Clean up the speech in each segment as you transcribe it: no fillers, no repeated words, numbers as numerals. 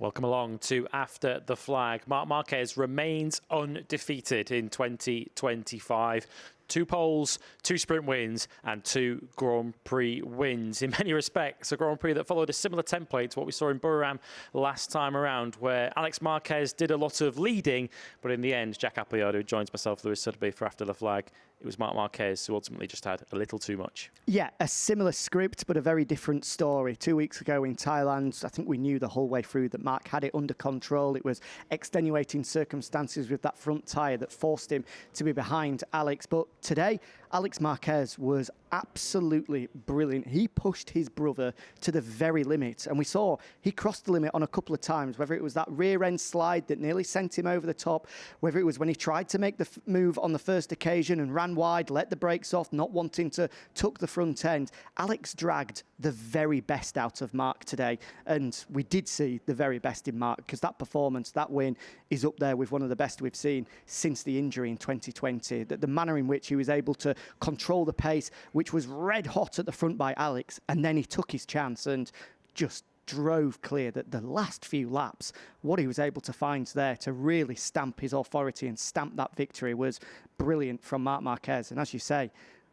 Welcome along to After the Flag. Marc Marquez remains undefeated in 2025. 2 poles, 2 sprint wins and 2 Grand Prix wins. In many respects, a Grand Prix that followed a similar template to what we saw in Buriram last time around, where Alex Marquez did a lot of leading, but in the end, Jack Appleyard, who joins myself, Lewis Suddaby, for After the Flag, it was Marc Marquez who ultimately just had a little too much. Yeah, a similar script, but a very different story. 2 weeks ago in Thailand, I think we knew the whole way through that Marc had it under control. It was extenuating circumstances with that front tyre that forced him to be behind Alex. But today, Alex Marquez was absolutely brilliant. He pushed his brother to the very limit, and we saw he crossed the limit on a couple of times, whether it was that rear end slide that nearly sent him over the top, whether it was when he tried to make the move on the first occasion and ran wide, let the brakes off, not wanting to tuck the front end. Alex dragged the very best out of Marc today, and we did see the very best in Marc, because that performance, that win, is up there with one of the best we've seen since the injury in 2020. The manner in which he was able to control the pace, which was red hot at the front by Alex, and then he took his chance and just drove clear. That the last few laps, what he was able to find there to really stamp his authority and stamp that victory was brilliant from Marc Marquez. And as you say,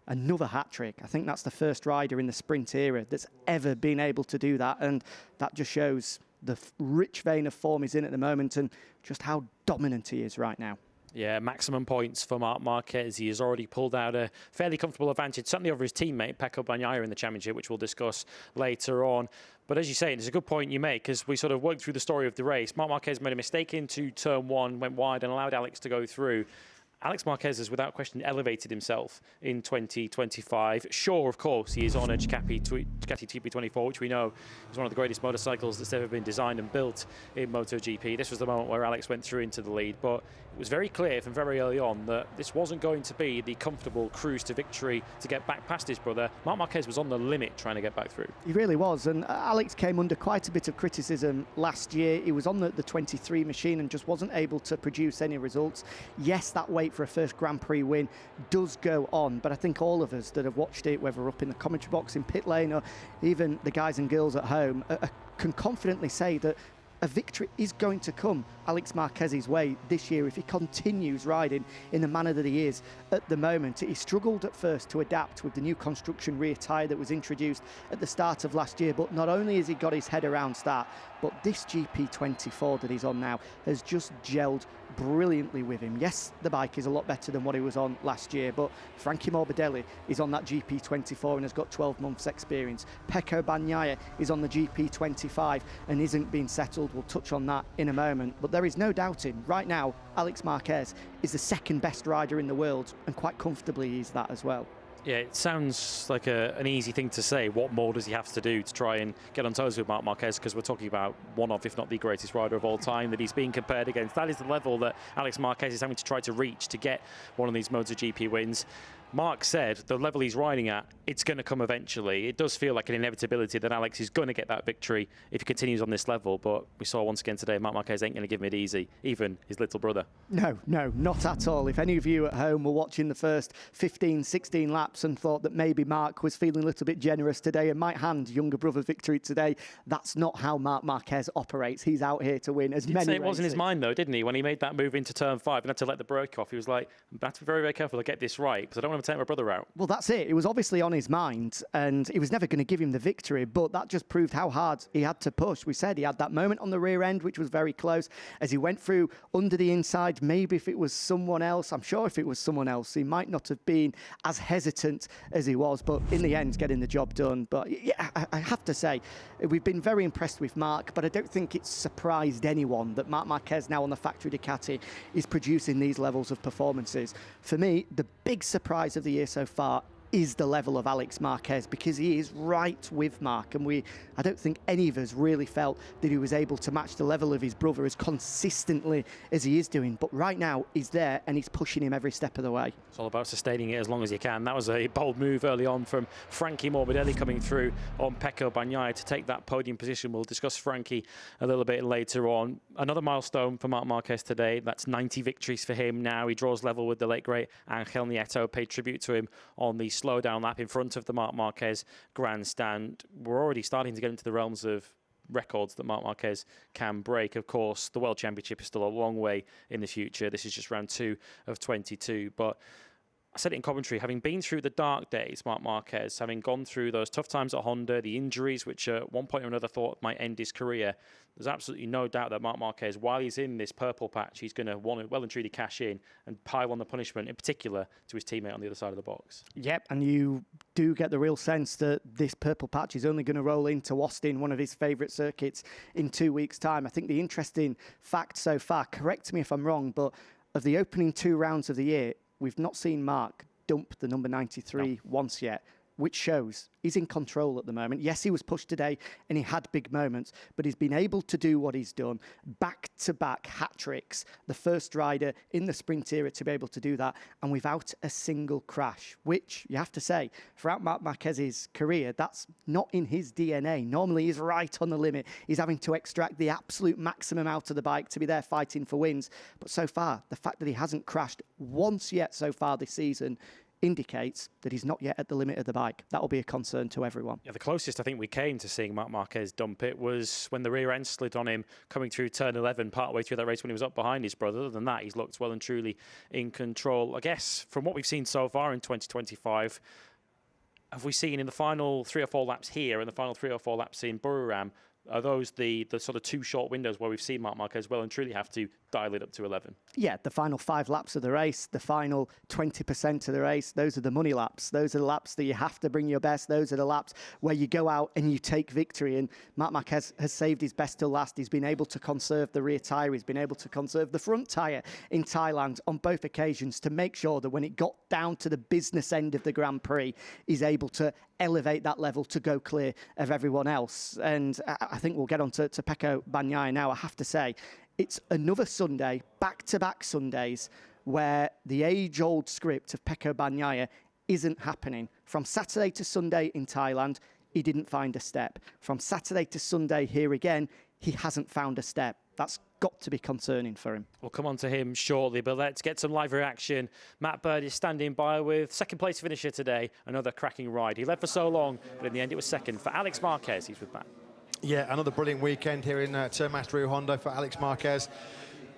another hat-trick. I think that's the first rider in the sprint era that's ever been able to do that, and that just shows the rich vein of form he's in at the moment and just how dominant he is right now. Yeah, maximum points for Marc Marquez. He has already pulled out a fairly comfortable advantage, certainly over his teammate, Peco in the championship, which we'll discuss later on. But as you say, it's a good point you make, as we sort of worked through the story of the race. Marc Marquez made a mistake into turn 1, went wide and allowed Alex to go through. Alex Marquez has, without question, elevated himself in 2025. Sure, of course, he is on a Ducati TP24, which we know is one of the greatest motorcycles that's ever been designed and built in MotoGP. This was the moment where Alex went through into the lead, but it was very clear from very early on that this wasn't going to be the comfortable cruise to victory to get back past his brother. Marc Marquez was on the limit trying to get back through. He really was, and Alex came under quite a bit of criticism last year. He was on the 23 machine and just wasn't able to produce any results. Yes, that weight for a first Grand Prix win does go on, but I think all of us that have watched it, whether up in the commentary box in pit lane or even the guys and girls at home, can confidently say that a victory is going to come Alex Marquez's way this year if he continues riding in the manner that he is at the moment. He struggled at first to adapt with the new construction rear tyre that was introduced at the start of last year, but not only has he got his head around that, but this GP24 that he's on now has just gelled brilliantly with him. Yes, the bike is a lot better than what he was on last year, but Frankie Morbidelli is on that GP24 and has got 12 months experience. Peco is on the GP25 and isn't being settled. We'll touch on that in a moment, but there is no doubting right now Alex Marquez is the second best rider in the world, and quite comfortably he's that as well. Yeah, it sounds like an easy thing to say. What more does he have to do to try and get on toes with Marc Marquez? Because we're talking about one of, if not the greatest rider of all time that he's being compared against. That is the level that Alex Marquez is having to try to reach to get one of these MotoGP wins. Marc said the level he's riding at, it's going to come eventually. It does feel like an inevitability that Alex is going to get that victory if he continues on this level. But we saw once again today, Marc Marquez ain't going to give it easy, even his little brother. No, not at all. If any of you at home were watching the first 15, 16 laps and thought that maybe Marc was feeling a little bit generous today and might hand younger brother victory today, that's not how Marc Marquez operates. He's out here to win as many races. It was in his mind though, didn't he? When he made that move into turn 5 and had to let the brake off, he was like, I have to be very, very careful to get this right because I don't want to take my brother out. Well, that's it. It was obviously on his mind, and he was never going to give him the victory, but that just proved how hard he had to push. We said he had that moment on the rear end, which was very close, as he went through under the inside. Maybe if it was someone else, I'm sure if it was someone else, he might not have been as hesitant as he was, but in the end, getting the job done. But yeah, I have to say, we've been very impressed with Marc, but I don't think it's surprised anyone that Marc Marquez now on the factory Ducati is producing these levels of performances. For me, the big surprise of the year so far is the level of Alex Marquez, because he is right with Marc, and I don't think any of us really felt that he was able to match the level of his brother as consistently as he is doing, but right now he's there and he's pushing him every step of the way. It's all about sustaining it as long as you can. That was a bold move early on from Frankie Morbidelli coming through on Peco to take that podium position. We'll discuss Frankie a little bit later on. Another milestone for Marc Marquez today. That's 90 victories for him now. He draws level with the late great Angel Nieto, paid tribute to him on the slow down lap in front of the Marc Marquez grandstand. We're already starting to get into the realms of records that Marc Marquez can break. Of course, the World Championship is still a long way in the future. This is just round 2 of 22. But I said it in commentary, having been through the dark days, Marc Marquez, having gone through those tough times at Honda, the injuries, which at one point or another thought might end his career, there's absolutely no doubt that Marc Marquez, while he's in this purple patch, he's going to want to well and truly cash in and pile on the punishment, in particular to his teammate on the other side of the box. Yep, and you do get the real sense that this purple patch is only going to roll into Austin, one of his favourite circuits, in 2 weeks' time. I think the interesting fact so far, correct me if I'm wrong, but of the opening 2 rounds of the year, we've not seen Marc dump the number 93 once yet, which shows he's in control at the moment. Yes, he was pushed today and he had big moments, but he's been able to do what he's done. Back-to-back hat-tricks, the first rider in the sprint era to be able to do that, and without a single crash, which, you have to say, throughout Marc Marquez's career, that's not in his DNA. Normally, he's right on the limit. He's having to extract the absolute maximum out of the bike to be there fighting for wins. But so far, the fact that he hasn't crashed once yet so far this season indicates that he's not yet at the limit of the bike. That will be a concern to everyone. Yeah, the closest I think we came to seeing Marc Marquez dump it was when the rear end slid on him coming through turn 11 partway through that race when he was up behind his brother. Other than that, he's looked well and truly in control. I guess from what we've seen so far in 2025, have we seen in the final 3 or 4 laps here and the final 3 or 4 laps in Buriram, are those the sort of 2 short windows where we've seen Marc Marquez well and truly have to dial it up to 11? Yeah, the final 5 laps of the race, the final 20% of the race, those are the money laps. Those are the laps that you have to bring your best. Those are the laps where you go out and you take victory. And Marc Marquez has saved his best till last. He's been able to conserve the rear tyre. He's been able to conserve the front tyre in Thailand on both occasions to make sure that when it got down to the business end of the Grand Prix, he's able to elevate that level to go clear of everyone else. And I think we'll get on to Peco Bagnaia now. I have to say, it's another Sunday, back-to-back Sundays, where the age-old script of Peco Bagnaia isn't happening. From Saturday to Sunday in Thailand, he didn't find a step. From Saturday to Sunday here again, he hasn't found a step. That's got to be concerning for him. We'll come on to him shortly, but let's get some live reaction. Matt Bird is standing by with second place finisher today. Another cracking ride. He led for so long, but in the end it was second. For Alex Marquez, he's with Matt. Yeah, another brilliant weekend here in Termas Rio Hondo for Alex Marquez.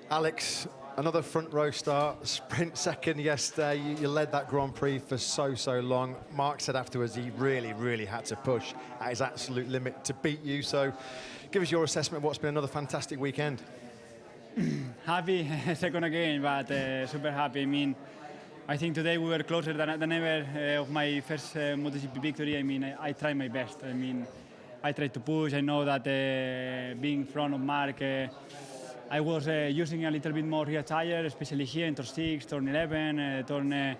Alex, another front row start, sprint second yesterday. You led that Grand Prix for so long. Mark said afterwards he really had to push at his absolute limit to beat you. So give us your assessment of what's been another fantastic weekend. Happy second again, but super happy. I mean, I think today we were closer than ever of my first MotoGP victory. I mean, I tried my best. I mean, I tried to push. I know that being in front of Marc, I was using a little bit more rear tire, especially here in turn 6, turn 11, turn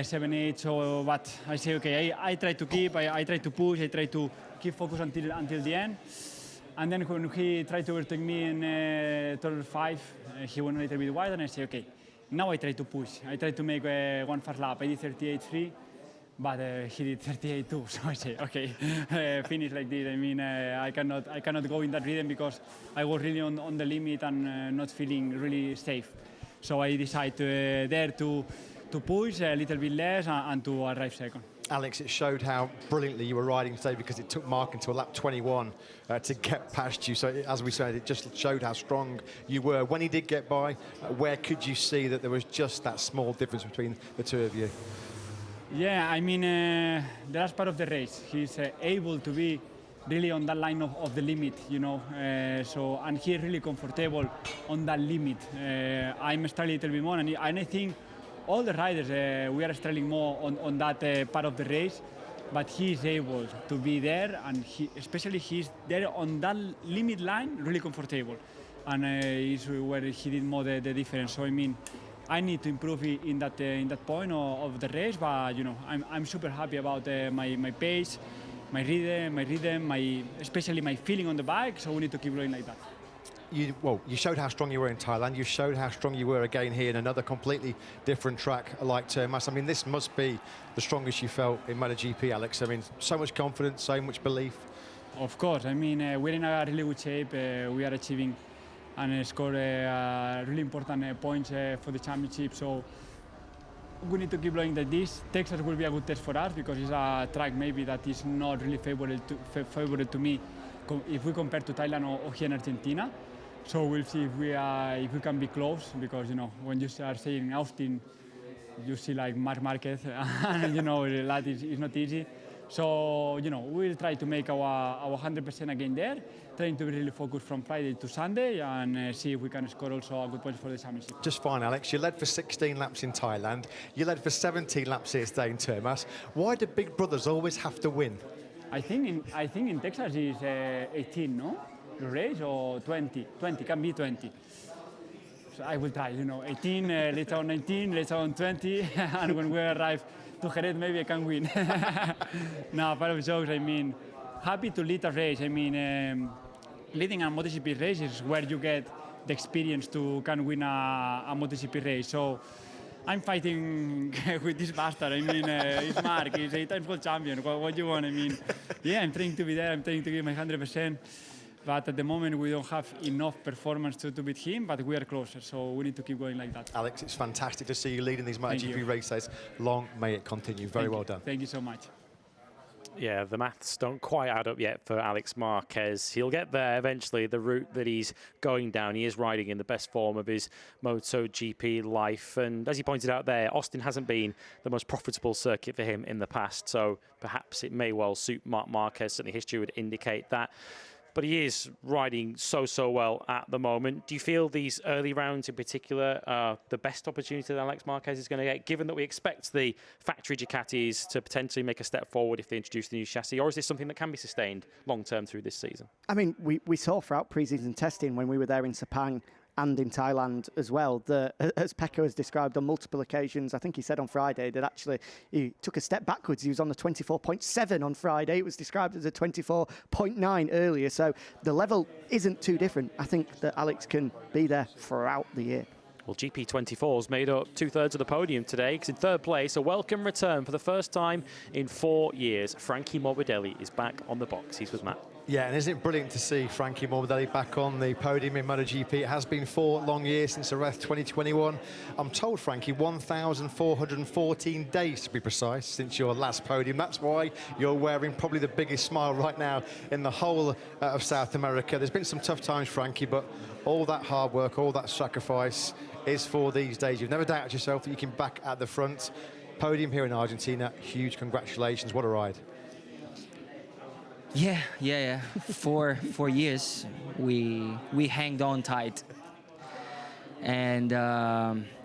7, 8. So, but I say, okay, I try to keep, I try to push, I try to keep focus until the end. And then when he tried to overtake me in turn 5, he went a little bit wide, and I say, okay, now I try to push. I try to make one fast lap. I did 38.3. But he did 38.2, so I say, okay, finish like this. I mean, I cannot go in that rhythm because I was really on the limit and not feeling really safe. So I decided there to push a little bit less and to arrive second. Alex, it showed how brilliantly you were riding today because it took Marc until lap 21 to get past you. So as we said, it just showed how strong you were. When he did get by, where could you see that there was just that small difference between the two of you? Yeah, I mean, the last part of the race, he's able to be really on that line of the limit, you know. So, and he's really comfortable on that limit. I'm struggling a little bit more, and I think all the riders, we are struggling more on that part of the race, but he's able to be there, and especially he's there on that limit line, really comfortable. And is where he did more the difference. So, I mean, I need to improve in that point of the race, but you know, I'm super happy about my pace, my rhythm, especially my feeling on the bike. So we need to keep going like that. You showed how strong you were in Thailand. You showed how strong you were again here in another completely different track like Termas. I mean, this must be the strongest you felt in MotoGP, Alex. I mean, so much confidence, so much belief. Of course. I mean, we're in a really good shape. We are achieving and score really important points for the championship. So we need to keep going like this. Texas will be a good test for us because it's a track maybe that is not really favorable to me if we compare to Thailand or here in Argentina. So we'll see if we can be close, because when you are saying Austin, you see like Marc Marquez, and that is not easy. So we'll try to make our 100% again there, trying to be really focused from Friday to Sunday, and see if we can score also a good point for the championship. Just fine, Alex. You led for 16 laps in Thailand. You led for 17 laps here today in Termas. Why do big brothers always have to win? I think in Texas is 18, no? The race, or 20? 20, can be 20. So I will try, 18, later on 19, later on 20, and when we arrive to Jerez, maybe I can win. No, part of jokes, happy to lead a race. Leading a MotoGP race is where you get the experience to can win a MotoGP race. So I'm fighting with this bastard. He's Marc, he's 8-time world champion. What do you want? Yeah, I'm trying to be there. I'm trying to give my 100%. But at the moment, we don't have enough performance to beat him, but we are closer, so we need to keep going like that. Alex, it's fantastic to see you leading these MotoGP races. Long may it continue. Very well done. Thank you so much. Yeah, the maths don't quite add up yet for Alex Marquez. He'll get there eventually, the route that he's going down. He is riding in the best form of his MotoGP life. And as he pointed out there, Austin hasn't been the most profitable circuit for him in the past, so perhaps it may well suit Marc Marquez. Certainly history would indicate that. But he is riding so well at the moment. Do you feel these early rounds in particular are the best opportunity that Alex Marquez is going to get, given that we expect the factory Ducatis to potentially make a step forward if they introduce the new chassis? Or is this something that can be sustained long-term through this season? We saw throughout pre-season testing when we were there in Sepang and in Thailand as well, that, as Peco has described on multiple occasions, I think he said on Friday that actually he took a step backwards. He was on the 24.7 on Friday. It was described as a 24.9 earlier. So the level isn't too different. I think that Alex can be there throughout the year. Well, GP24's made up 2/3 of the podium today, because in third place, a welcome return for the first time in 4 years. Frankie Morbidelli is back on the box. He's with Matt. Yeah, and isn't it brilliant to see Frankie Morbidelli back on the podium in MotoGP? It has been 4 long years since Jerez 2021. I'm told, Frankie, 1,414 days to be precise since your last podium. That's why you're wearing probably the biggest smile right now in the whole of South America. There's been some tough times, Frankie, but all that hard work, all that sacrifice is for these days. You've never doubted yourself that you can back at the front. Podium here in Argentina, huge congratulations. What a ride. Yeah. 4 years we hanged on tight, and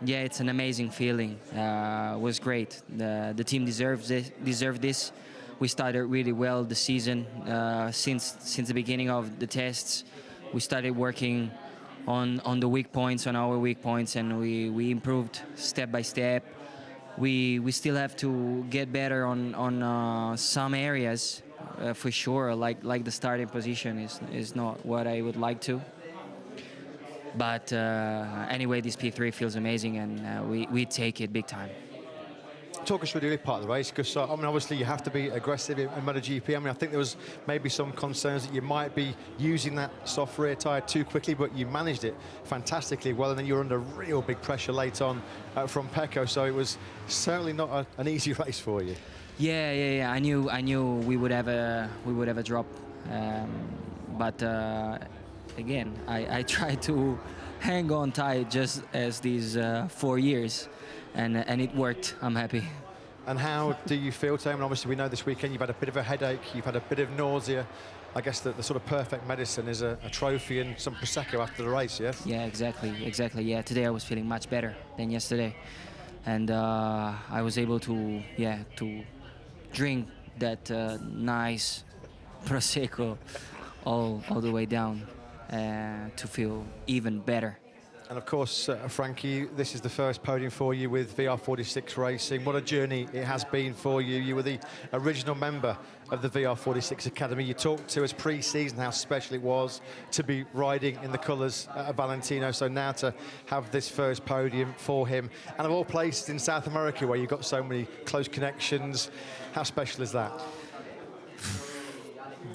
it's an amazing feeling. It was great. The team deserved this. We started really well the season. Since the beginning of the tests, we started working on the weak points, on our weak points, and we improved step by step. We still have to get better on some areas. For sure, like the starting position is not what I would like to. But anyway, this P3 feels amazing, and we take it big time. Talk us through the early part of the race, because obviously you have to be aggressive in MotoGP. I think there was maybe some concerns that you might be using that soft rear tyre too quickly, but you managed it fantastically well, and then you were under real big pressure late on from Peco, so it was certainly not an easy race for you. Yeah. I knew we would have a drop, but again, I tried to hang on tight just as these 4 years, and it worked. I'm happy. And how do you feel, Tom? Obviously, we know this weekend you've had a bit of a headache, you've had a bit of nausea. I guess the sort of perfect medicine is a trophy and some Prosecco after the race, yes? Yeah, exactly. Yeah, today I was feeling much better than yesterday, and I was able to drink that nice Prosecco all the way down to feel even better. And of course, Frankie, this is the first podium for you with VR46 Racing. What a journey it has been for you. You were the original member of the VR46 Academy. You talked to us pre-season how special it was to be riding in the colours of Valentino. So now to have this first podium for him. And of all places in South America where you've got so many close connections, how special is that?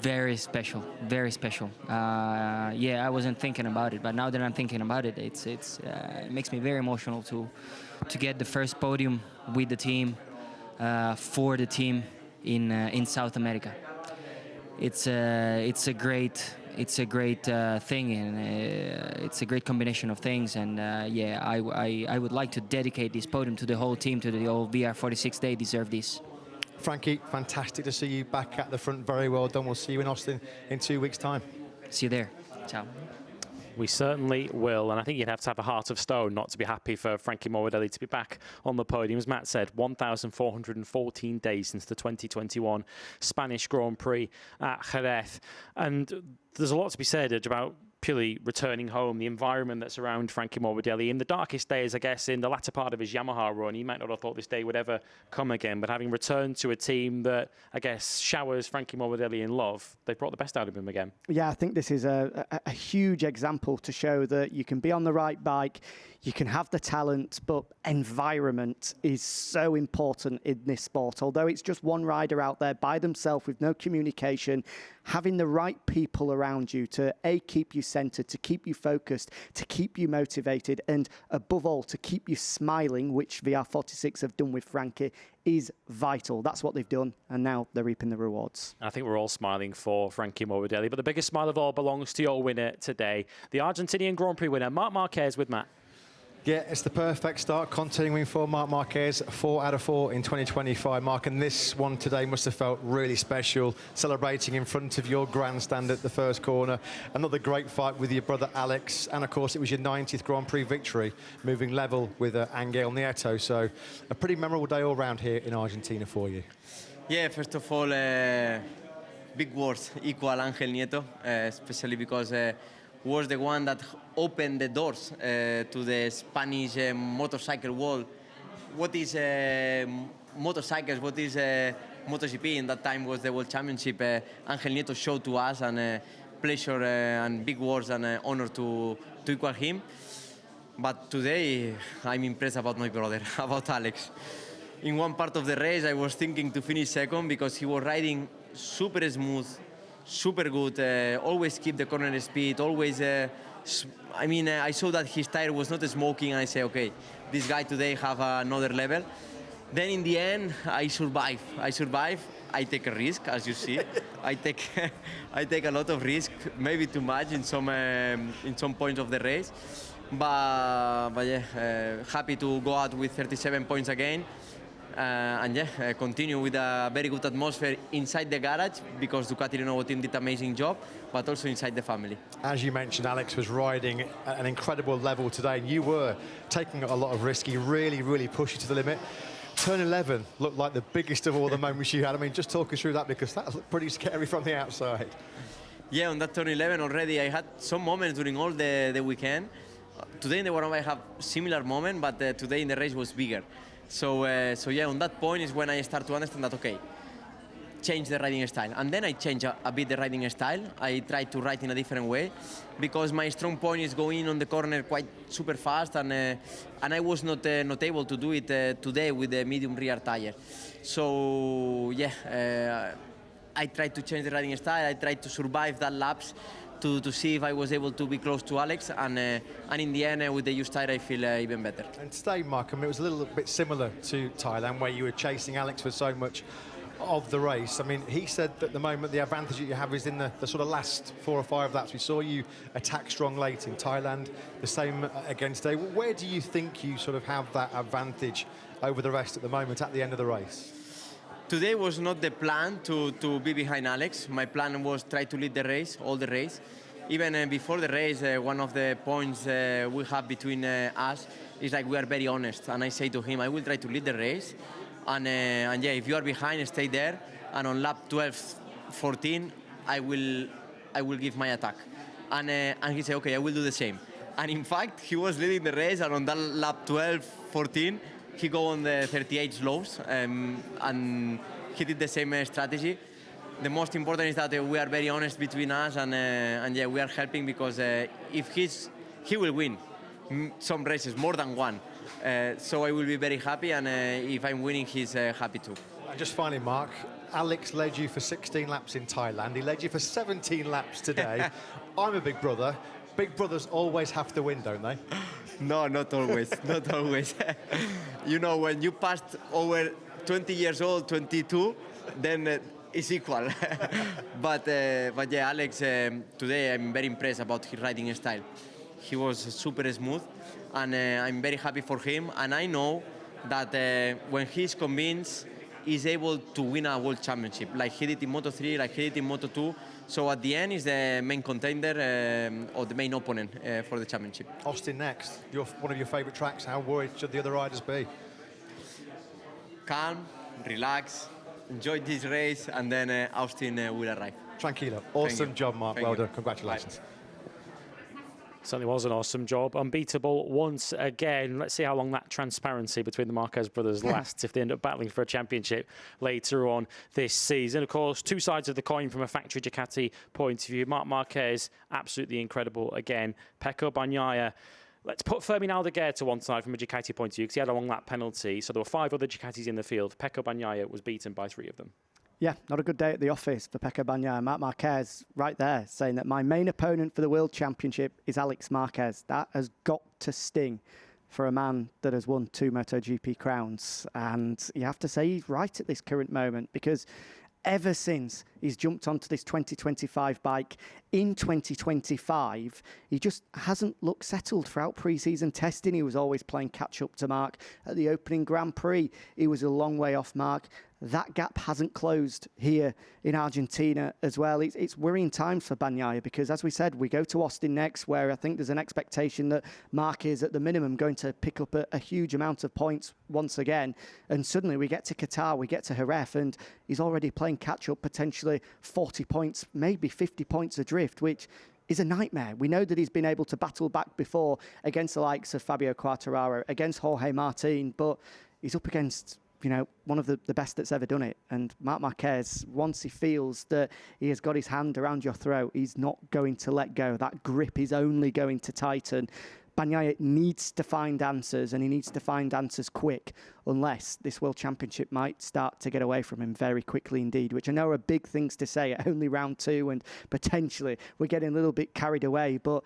Very special, very special. Yeah, I wasn't thinking about it, but now that I'm thinking about it, it makes me very emotional to get the first podium with the team, for the team in South America. it's a great thing, and it's a great combination of things. And yeah, I would like to dedicate this podium to the whole team, to the whole VR46. They deserve this. Frankie, fantastic to see you back at the front. Very well done. We'll see you in Austin in 2 weeks' time. See you there. Ciao. We certainly will, and I think you'd have to have a heart of stone not to be happy for Frankie Morbidelli to be back on the podium. As Matt said, 1,414 days since the 2021 Spanish Grand Prix at Jerez. And there's a lot to be said about purely returning home, the environment that's around Frankie Morbidelli. In the darkest days, I guess, in the latter part of his Yamaha run, he might not have thought this day would ever come again, but having returned to a team that, I guess, showers Frankie Morbidelli in love, they've brought the best out of him again. Yeah, I think this is a huge example to show that you can be on the right bike, you can have the talent, but environment is so important in this sport. Although it's just one rider out there by themselves with no communication, having the right people around you to keep you centered, to keep you focused, to keep you motivated, and above all, to keep you smiling, which VR46 have done with Frankie, is vital. That's what they've done, and now they're reaping the rewards. I think we're all smiling for Frankie Morbidelli, but the biggest smile of all belongs to your winner today, the Argentinian Grand Prix winner, Marc Marquez, with Matt. Yeah, it's the perfect start, continuing for Marc Marquez, 4 out of 4 in 2025, Mark, and this one today must have felt really special, celebrating in front of your grandstand at the first corner. Another great fight with your brother Alex, and of course it was your 90th Grand Prix victory, moving level with Angel Nieto, so a pretty memorable day all round here in Argentina for you. Yeah, first of all, big words, equal Angel Nieto, especially because was the one that opened the doors to the Spanish motorcycle world. What is motorcycles? What is MotoGP? In that time was the World Championship. Angel Nieto showed to us, and pleasure and big words and honor to equal him. But today, I'm impressed about my brother, about Alex. In one part of the race, I was thinking to finish second because he was riding super smooth, super good, always keep the corner speed, always, I saw that his tire was not smoking, and I say, okay, this guy today have another level. Then in the end, I survive. I take a risk, as you see. I take a lot of risk, maybe too much in some points of the race. But yeah, happy to go out with 37 points again. And yeah, continue with a very good atmosphere inside the garage, because Ducati Renault team did an amazing job, but also inside the family. As you mentioned, Alex was riding at an incredible level today, and you were taking a lot of risk. He really pushed you to the limit. Turn 11 looked like the biggest of all the moments you had. I mean, just talk us through that, because that looked pretty scary from the outside. Yeah, on that turn 11 already, I had some moments during all the weekend. Today in the Warm-Up I have similar moment, but today in the race was bigger. So yeah, on that point is when I start to understand that, okay, change the riding style. And then I change a bit the riding style. I try to ride in a different way, because my strong point is going on the corner quite super fast, and I was not able to do it today with the medium rear tire. So yeah, I tried to change the riding style. I tried to survive that laps to see if I was able to be close to Alex, and in the end, with the used tire, I feel even better. And today, Mark, I mean, it was a little bit similar to Thailand, where you were chasing Alex for so much of the race. I mean, he said that at the moment the advantage that you have is in the sort of last 4 or 5 laps. We saw you attack strong late in Thailand, the same against today. Where do you think you sort of have that advantage over the rest at the moment at the end of the race? Today was not the plan to be behind Alex. My plan was try to lead the race, all the race. Even before the race, one of the points we have between us is like we are very honest. And I say to him, I will try to lead the race. And yeah, if you are behind, stay there. And on lap 12, 14, I will give my attack. And he said, okay, I will do the same. And in fact, he was leading the race, and on that lap 12, 14, he go on the 38 slows, and he did the same strategy. The most important is that we are very honest between us, and yeah, we are helping, because if he will win some races, more than one. So I will be very happy, and if I'm winning, he's happy too. And just finally, Mark, Alex led you for 16 laps in Thailand. He led you for 17 laps today. I'm a big brother. Big brothers always have to win, don't they? No, not always, not always. You know, when you passed over 20 years old, 22, then it's equal. but yeah, Alex, today I'm very impressed about his riding style. He was super smooth, and I'm very happy for him. And I know that when he's convinced, he's able to win a world championship, like he did in Moto3, like he did in Moto2. So at the end, he's the main contender or the main opponent for the championship. Austin next, one of your favourite tracks. How worried should the other riders be? Calm, relax, enjoy this race, and then Austin will arrive. Tranquilo. Awesome job, Marc. Well done. Congratulations. Certainly was an awesome job. Unbeatable once again. Let's see how long that transparency between the Marquez brothers lasts if they end up battling for a championship later on this season. Of course, two sides of the coin from a factory Ducati point of view. Marc Marquez, absolutely incredible again. Peco Bagnaia. Let's put Fermin Aldeguer to one side from a Ducati point of view because he had a long lap penalty. So there were 5 other Ducatis in the field. Peco Bagnaia was beaten by 3 of them. Yeah, not a good day at the office for Peco Bagnaia. Marc Marquez right there saying that my main opponent for the World Championship is Alex Marquez. That has got to sting for a man that has won 2 MotoGP crowns. And you have to say he's right at this current moment because ever since he's jumped onto this 2025 bike in 2025, he just hasn't looked settled throughout pre-season testing. He was always playing catch-up to Marc. At the opening Grand Prix, he was a long way off Marc. That gap hasn't closed here in Argentina as well. It's worrying times for Bagnaia because, as we said, we go to Austin next, where I think there's an expectation that Marc is, at the minimum, going to pick up a huge amount of points once again. And suddenly we get to Qatar, we get to Jerez, and he's already playing catch-up, potentially 40 points, maybe 50 points adrift, which is a nightmare. We know that he's been able to battle back before against the likes of Fabio Quartararo, against Jorge Martin, but he's up against, you know, one of the best that's ever done it. And Marc Marquez, once he feels that he has got his hand around your throat, he's not going to let go. That grip is only going to tighten. Bagnaia needs to find answers, and he needs to find answers quick, unless this World Championship might start to get away from him very quickly indeed, which I know are big things to say at only round 2, and potentially we're getting a little bit carried away. But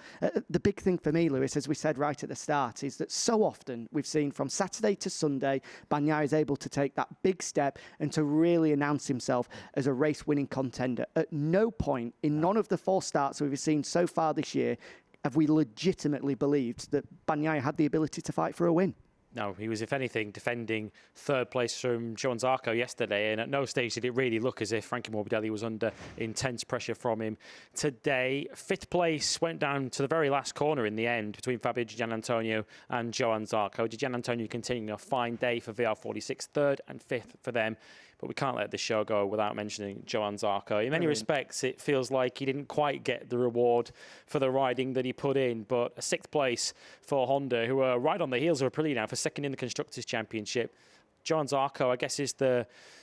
the big thing for me, Lewis, as we said right at the start, is that so often we've seen from Saturday to Sunday, Bagnaia is able to take that big step and to really announce himself as a race-winning contender. At no point in none of the 4 starts we've seen so far this year have we legitimately believed that Bagnaia had the ability to fight for a win. No, he was, if anything, defending 3rd place from Johan Zarco yesterday, and at no stage did it really look as if Frankie Morbidelli was under intense pressure from him today. 5th place went down to the very last corner in the end between Fabio Di Giannantonio and Johan Zarco. Di Giannantonio continuing a fine day for VR46, 3rd and 5th for them. But we can't let this show go without mentioning Johan Zarco. In many respects, it feels like he didn't quite get the reward for the riding that he put in. But a 6th place for Honda, who are right on the heels of Aprilia now for 2nd in the Constructors' Championship. Johan Zarco, I guess, is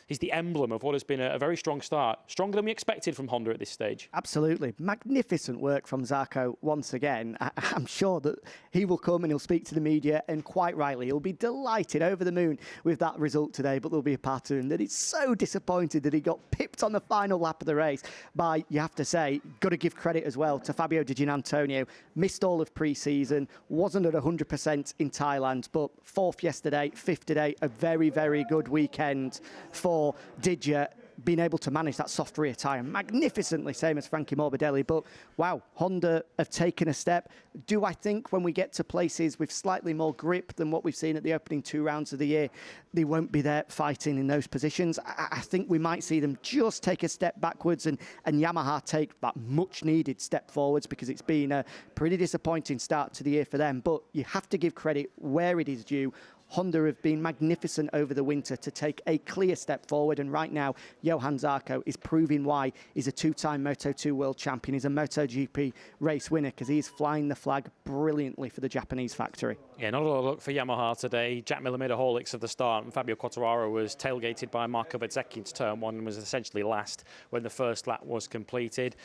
he's the emblem of what has been a very strong start. Stronger than we expected from Honda at this stage. Absolutely. Magnificent work from Zarco once again. I'm sure that he will come and he'll speak to the media, and quite rightly, he'll be delighted, over the moon with that result today. But there'll be a part of him that is so disappointed that he got pipped on the final lap of the race by, you have to say, got to give credit as well to Fabio Di Giannantonio. Missed all of pre-season, wasn't at 100% in Thailand, but 4th yesterday, 5th today. A very, very good weekend for Digia, being able to manage that soft rear tyre magnificently, same as Frankie Morbidelli. But wow, Honda have taken a step. Do I think when we get to places with slightly more grip than what we've seen at the opening 2 rounds of the year, they won't be there fighting in those positions? I think we might see them just take a step backwards, and Yamaha take that much needed step forwards, because it's been a pretty disappointing start to the year for them. But you have to give credit where it is due. Honda have been magnificent over the winter to take a clear step forward, and right now Johan Zarco is proving why he's a 2-time Moto2 world champion. He's a MotoGP race winner because he's flying the flag brilliantly for the Japanese factory. Yeah, not a lot of luck for Yamaha today. Jack Miller made a haulix at the start, and Fabio Quartararo was tailgated by Marco Bezzecchi into turn 1 and was essentially last when the first lap was completed.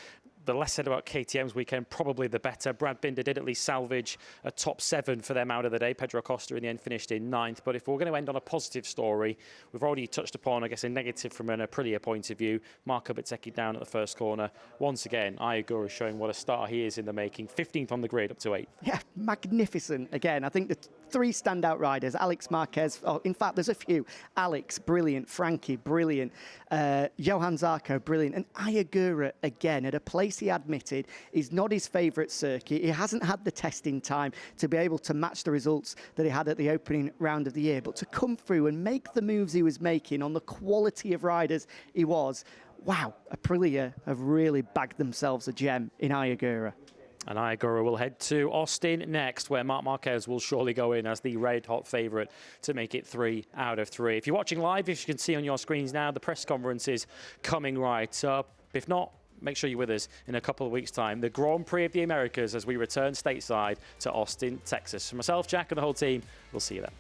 the less said about KTM's weekend, probably the better. Brad Binder did at least salvage a top 7 for them out of the day. Pedro Acosta in the end finished in 9th. But if we're going to end on a positive story, we've already touched upon, I guess, a negative from an Aprilia point of view. Marco Bezzecchi down at the first corner. Once again, Ayagura showing what a star he is in the making. 15th on the grid, up to 8th. Yeah, magnificent. Again, I think the 3 standout riders, Alex Marquez, in fact, there's a few. Alex, brilliant. Frankie, brilliant. Johan Zarco, brilliant. And Ayagura, again, at a place he admitted is not his favourite circuit. He hasn't had the testing time to be able to match the results that he had at the opening round of the year. But to come through and make the moves he was making on the quality of riders he was, wow, Aprilia have really bagged themselves a gem in Ayagura. And Ayagura will head to Austin next, where Marc Marquez will surely go in as the red-hot favourite to make it 3 out of 3. If you're watching live, as you can see on your screens now, the press conference is coming right up. If not, make sure you're with us in a couple of weeks' time. The Grand Prix of the Americas as we return stateside to Austin, Texas. For myself, Jack, and the whole team, we'll see you then.